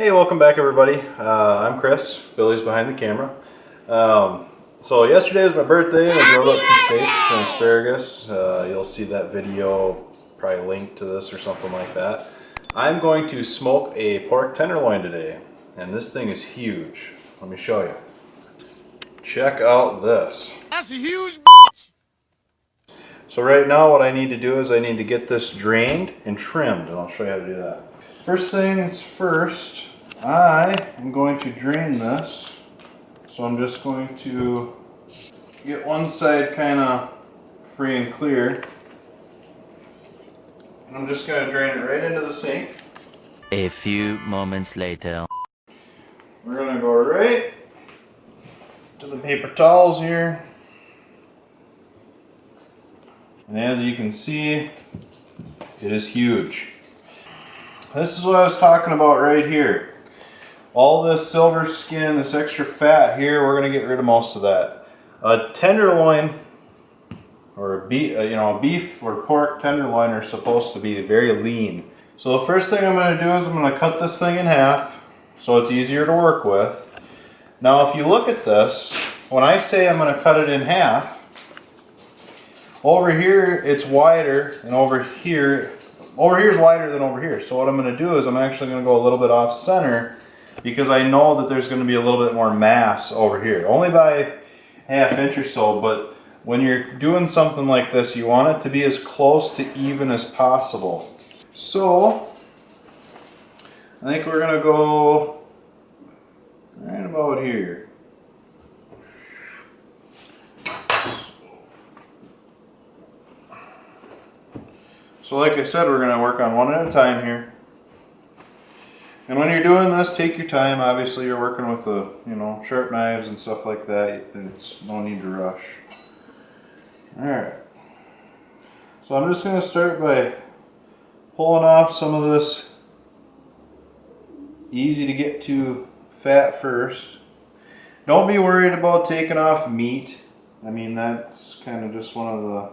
Hey, welcome back everybody. I'm Chris. Billy's behind the camera. So yesterday was my birthday and I drove up some steaks and asparagus. You'll see that video probably linked to this or something like that. I'm going to smoke a pork tenderloin today, and this thing is huge. Let me show you. Check out this. That's a huge So right now what I need to do is I need to get this drained and trimmed, and I'll show you how to do that. First things first, I am going to drain this. So I'm just going to get one side kind of free and clear. And I'm just going to drain it right into the sink. A few moments later. We're going to go right to the paper towels here. And as you can see, it is huge. This is what I was talking about right here. All this silver skin, this extra fat here, we're going to get rid of most of that. A tenderloin, or a beef or pork tenderloin are supposed to be very lean. So the first thing I'm going to do is I'm going to cut this thing in half so it's easier to work with. Now if you look at this, when I say I'm going to cut it in half, over here it's wider, and over here is wider than over here. So what I'm going to do is I'm actually going to go a little bit off center, because I know that there's going to be a little bit more mass over here, only by ½ inch or so. But when you're doing something like this, you want it to be as close to even as possible. So I think we're going to go right about here. So like I said, we're going to work on one at a time here. And when you're doing this, take your time. Obviously you're working with sharp knives and stuff like that. It's no need to rush. Alright. So I'm just going to start by pulling off some of this easy to get to fat first. Don't be worried about taking off meat. I mean, that's kind of just one of the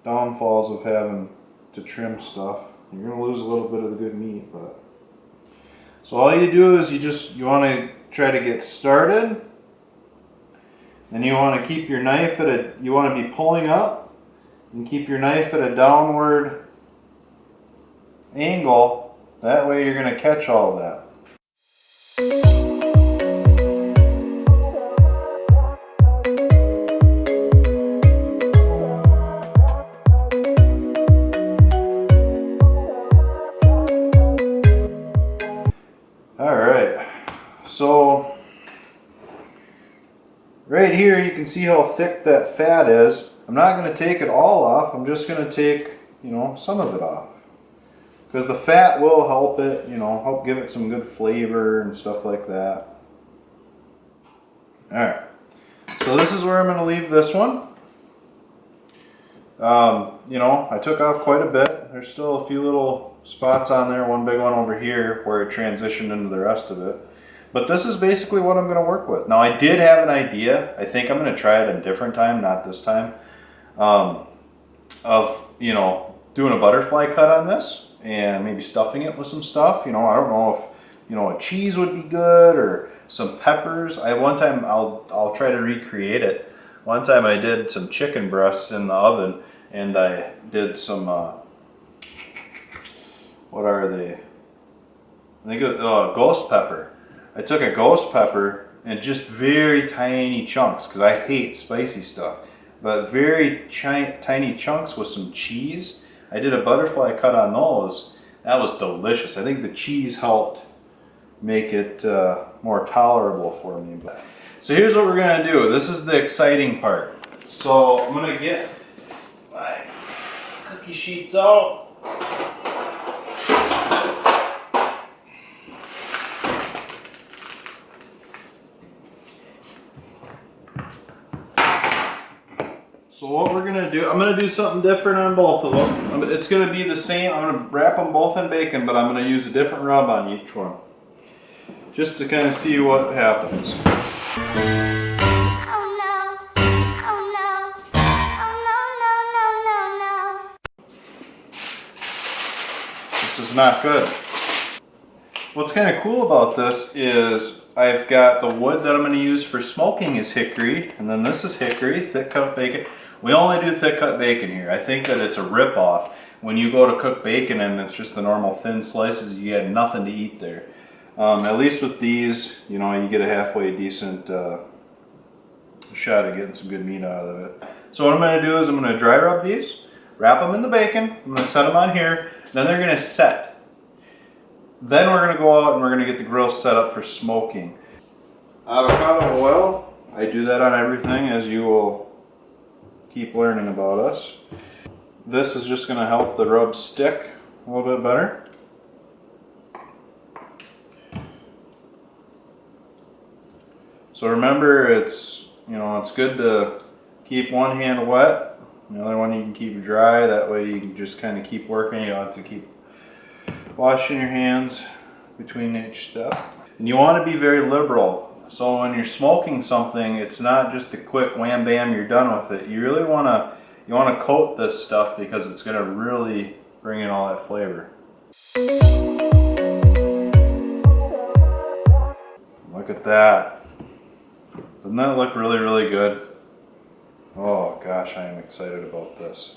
downfalls of having to trim stuff. You're going to lose a little bit of the good meat, but so all you do is you want to try to get started, and you want to keep your knife you want to be pulling up and keep your knife at a downward angle. That way you're going to catch all of that. Alright, so right here you can see how thick that fat is. I'm not going to take it all off, I'm just going to take, some of it off. Because the fat will help it, help give it some good flavor and stuff like that. Alright, so this is where I'm going to leave this one. I took off quite a bit. There's still a few little spots on there, one big one over here where it transitioned into the rest of it. But this is basically what I'm going to work with. Now I did have an idea, I think I'm going to try it a different time, not this time, of doing a butterfly cut on this and maybe stuffing it with some stuff. I don't know if a cheese would be good, or some peppers. One time I'll try to recreate it. One time I did some chicken breasts in the oven, and I did some what are they? I think it was ghost pepper. I took a ghost pepper and just very tiny chunks, because I hate spicy stuff, but very tiny chunks with some cheese. I did a butterfly cut on those. That was delicious. I think the cheese helped make it more tolerable for me. So here's what we're going to do. This is the exciting part. So I'm going to get my cookie sheets out. So what we're going to do, I'm going to do something different on both of them. It's going to be the same. I'm going to wrap them both in bacon, but I'm going to use a different rub on each one, just to kind of see what happens. This is not good. What's kind of cool about this is I've got the wood that I'm going to use for smoking is hickory, and then this is hickory, thick cut bacon. We only do thick cut bacon here. I think that it's a rip-off. When you go to cook bacon and it's just the normal thin slices, you get nothing to eat there. At least with these, you know, you get a halfway decent shot at getting some good meat out of it. So what I'm going to do is I'm going to dry rub these, wrap them in the bacon, I'm going to set them on here, then they're going to set. Then we're going to go out and we're going to get the grill set up for smoking. Avocado oil, I do that on everything, as you will keep learning about us. This is just going to help the rub stick a little bit better. So remember, it's good to keep one hand wet, the other one you can keep dry. That way you can just kind of keep working. You don't have to keep washing your hands between each step. And you want to be very liberal. So when you're smoking something, it's not just a quick wham bam, you're done with it. You really want to coat this stuff because it's going to really bring in all that flavor. Look at that. Doesn't that look really, really good? Oh gosh, I am excited about this.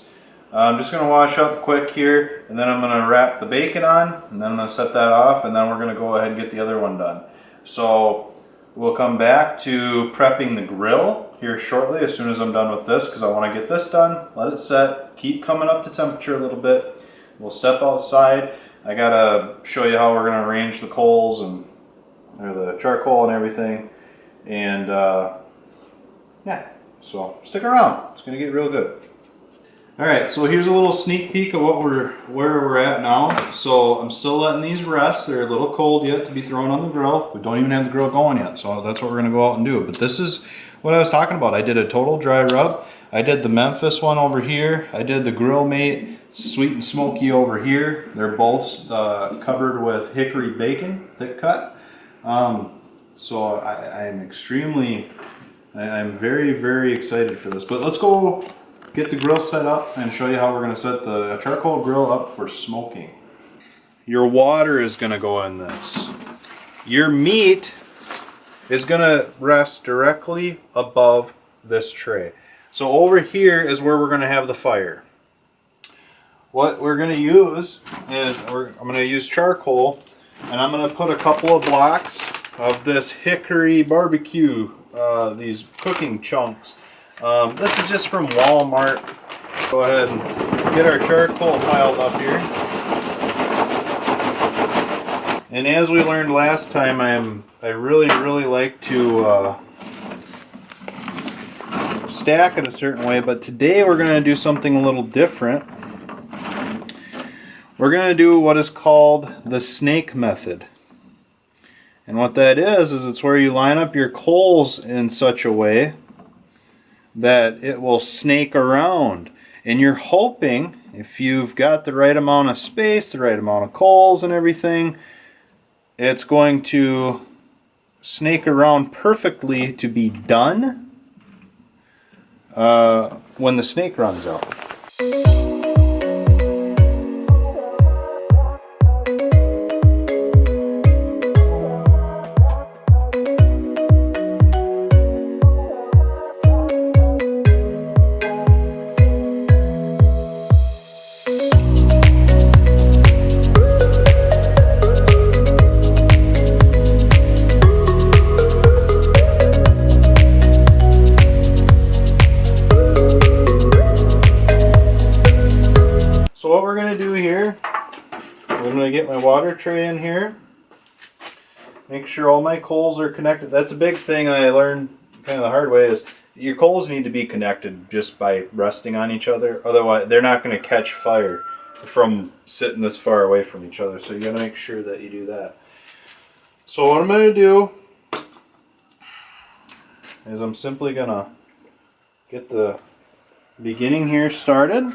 I'm just going to wash up quick here, and then I'm going to wrap the bacon on, and then I'm going to set that off, and then we're going to go ahead and get the other one done. So we'll come back to prepping the grill here shortly as soon as I'm done with this, because I want to get this done, let it set, keep coming up to temperature a little bit. We'll step outside. I got to show you how we're going to arrange the coals and the charcoal and everything. And yeah, so stick around. It's going to get real good. Alright, so here's a little sneak peek of where we're at now. So I'm still letting these rest. They're a little cold yet to be thrown on the grill. We don't even have the grill going yet, so that's what we're going to go out and do. But this is what I was talking about. I did a total dry rub. I did the Memphis one over here. I did the Grill Mate Sweet and Smoky over here. They're both covered with hickory bacon, thick cut. So I'm very, very excited for this. But let's go get the grill set up and show you how we're going to set the charcoal grill up for smoking. Your water is going to go in this. Your meat is going to rest directly above this tray. So over here is where we're going to have the fire. What we're going to use is I'm going to use charcoal, and I'm going to put a couple of blocks of this hickory barbecue, these cooking chunks. This is just from Walmart. Go ahead and get our charcoal piled up here. And as we learned last time, I really like to stack it a certain way, but today we're going to do something a little different. We're going to do what is called the snake method. And what that is it's where you line up your coals in such a way that it will snake around. And you're hoping, if you've got the right amount of space, the right amount of coals and everything, it's going to snake around perfectly to be done when the snake runs out. So what we're going to do here, I'm going to get my water tray in here, make sure all my coals are connected. That's a big thing I learned kind of the hard way, is your coals need to be connected just by resting on each other. Otherwise, they're not going to catch fire from sitting this far away from each other. So you got to make sure that you do that. So what I'm going to do is I'm simply going to get the beginning here started.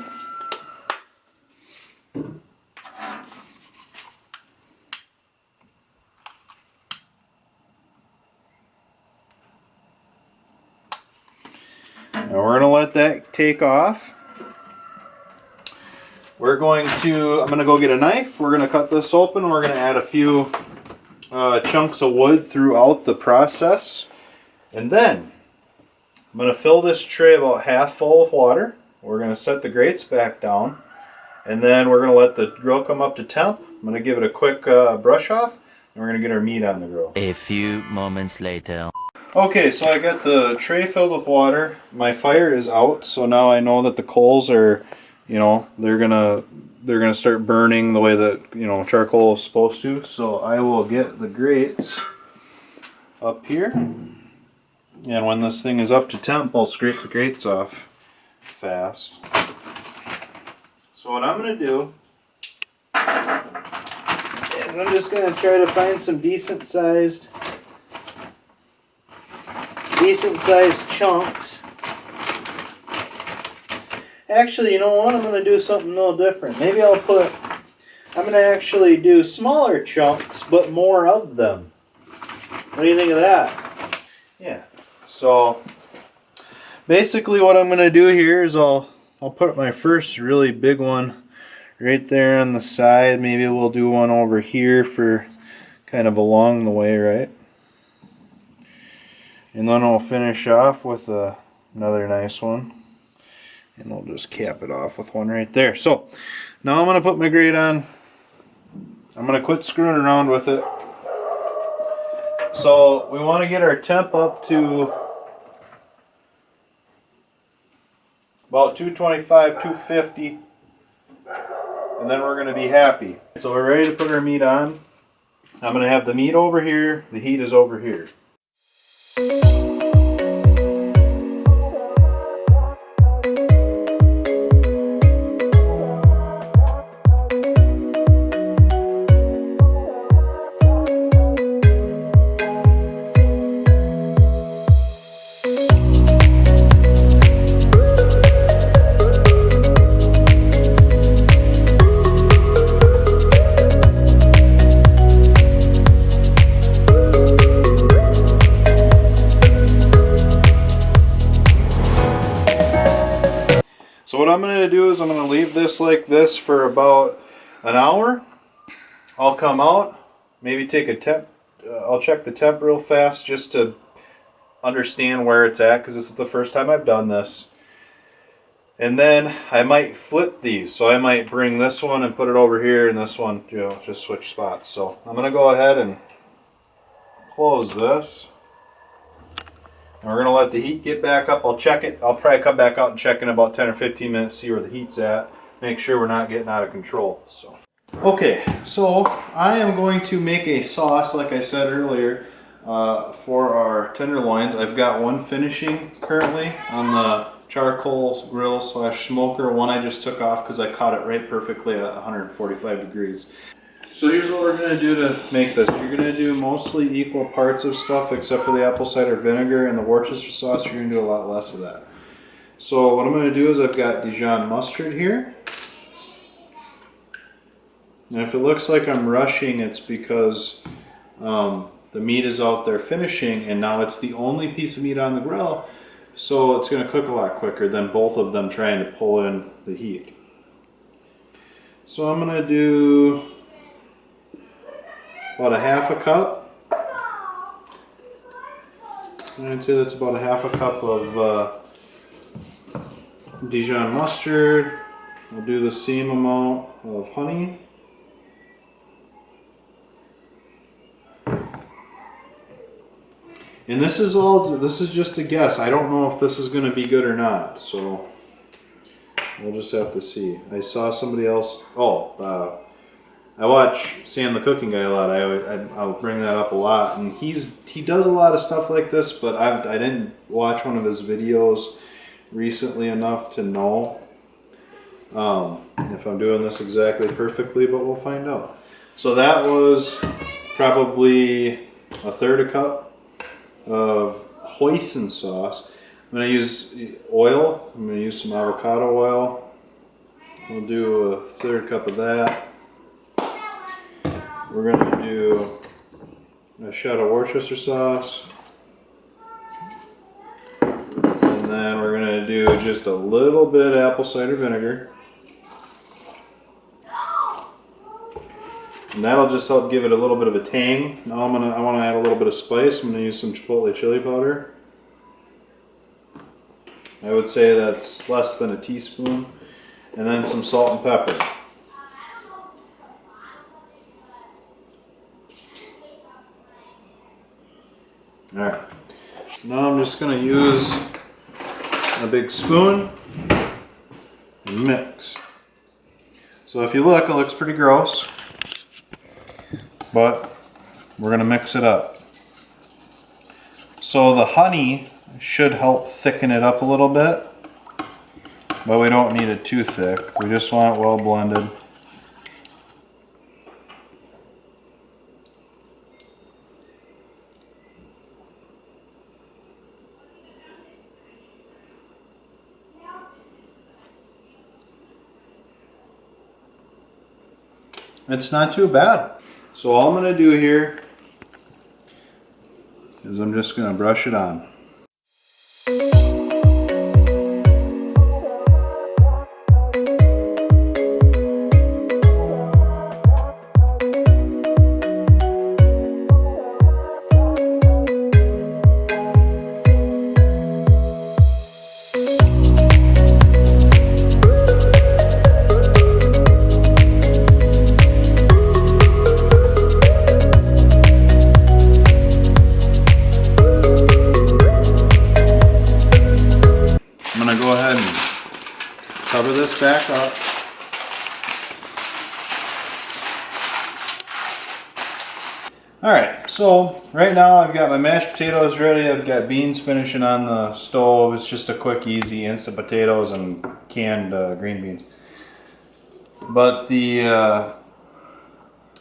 Now we're going to let that take off. I'm going to go get a knife. We're going to cut this open. We're going to add a few chunks of wood throughout the process. And then I'm going to fill this tray about half full with water. We're going to set the grates back down. And then we're going to let the grill come up to temp. I'm going to give it a quick brush off. And we're going to get our meat on the grill. A few moments later. Okay, so I got the tray filled with water. My fire is out, so now I know that the coals are, you know, they're gonna start burning the way that, you know, charcoal is supposed to. So I will get the grates up here, and when this thing is up to temp, I'll scrape the grates off fast. So what I'm gonna do is I'm just gonna try to find some decent sized chunks. Actually, you know what? I'm going to do something a little different. Maybe I'm going to actually do smaller chunks, but more of them. What do you think of that? Yeah. So, basically what I'm going to do here is I'll put my first really big one right there on the side. Maybe we'll do one over here for kind of along the way, right? And then I'll finish off with another nice one. And I'll just cap it off with one right there. So now I'm going to put my grate on. I'm going to quit screwing around with it. So we want to get our temp up to about 225, 250. And then we're going to be happy. So we're ready to put our meat on. I'm going to have the meat over here. The heat is over here. So what I'm going to do is I'm going to leave this like this for about an hour. I'll come out, maybe take a temp. I'll check the temp real fast just to understand where it's at, because this is the first time I've done this. And then I might flip these. So I might bring this one and put it over here, and this one, you know, just switch spots. So I'm going to go ahead and close this. And we're going to let the heat get back up. I'll check it. I'll probably come back out and check in about 10 or 15 minutes, see where the heat's at. Make sure we're not getting out of control. So, okay, so I am going to make a sauce, like I said earlier, for our tenderloins. I've got one finishing currently on the charcoal grill / smoker. One I just took off because I caught it right perfectly at 145 degrees. So here's what we're going to do to make this. You're going to do mostly equal parts of stuff except for the apple cider vinegar and the Worcestershire sauce. You're going to do a lot less of that. So what I'm going to do is I've got Dijon mustard here. And if it looks like I'm rushing, it's because the meat is out there finishing, and now it's the only piece of meat on the grill. So it's going to cook a lot quicker than both of them trying to pull in the heat. So I'm going to do about a half a cup. And I'd say that's about a half a cup of Dijon mustard. I'll do the same amount of honey. And this is just a guess. I don't know if this is going to be good or not, so we'll just have to see. I saw somebody else. I watch Sam the Cooking Guy a lot. I'll bring that up a lot, and he does a lot of stuff like this, but I didn't watch one of his videos recently enough to know if I'm doing this exactly perfectly, but we'll find out. So that was probably a third a cup of hoisin sauce. I'm going to use oil. I'm going to use some avocado oil. We'll do a third cup of that. We're going to do a shot of Worcestershire sauce. And then we're going to do just a little bit apple cider vinegar. And that'll just help give it a little bit of a tang. Now I want to add a little bit of spice. I'm going to use some chipotle chili powder. I would say that's less than a teaspoon. And then some salt and pepper. Alright. Now I'm just going to use a big spoon and mix. So if you look, it looks pretty gross. But we're going to mix it up. So the honey should help thicken it up a little bit, but we don't need it too thick. We just want it well blended. It's not too bad. So all I'm going to do here is I'm just going to brush it on. I'm going to go ahead and cover this back up. Alright, so right now I've got my mashed potatoes ready. I've got beans finishing on the stove. It's just a quick, easy, instant potatoes and canned green beans. But the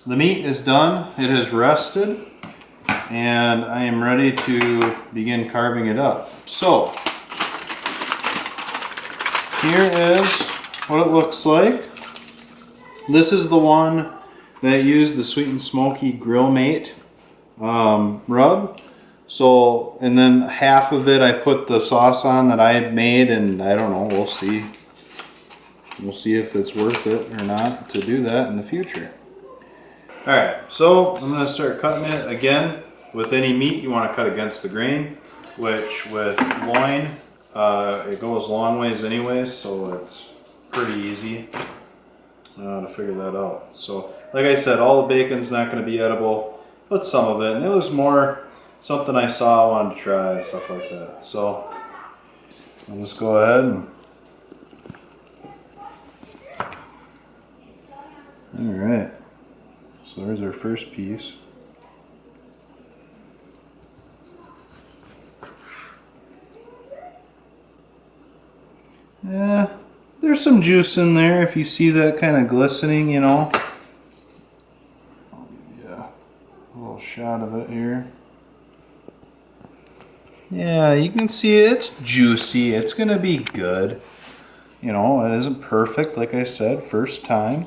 meat is done. It has rested. And I am ready to begin carving it up. So, here is what it looks like. This is the one that used the Sweet and Smoky Grill Mate rub. So, and then half of it I put the sauce on that I had made, and I don't know, we'll see. We'll see if it's worth it or not to do that in the future. Alright, so I'm going to start cutting it again. With any meat, you want to cut against the grain, which with loin, it goes long ways anyways, so it's pretty easy to figure that out. So, like I said, all the bacon's not going to be edible, but some of it. And it was more something I saw, I wanted to try, stuff like that. So, I'll just go ahead and... Alright, so there's our first piece. Yeah, there's some juice in there if you see that kind of glistening, you know. Yeah, a little shot of it here. Yeah, you can see it's juicy. It's gonna be good. You know, it isn't perfect, like I said, first time.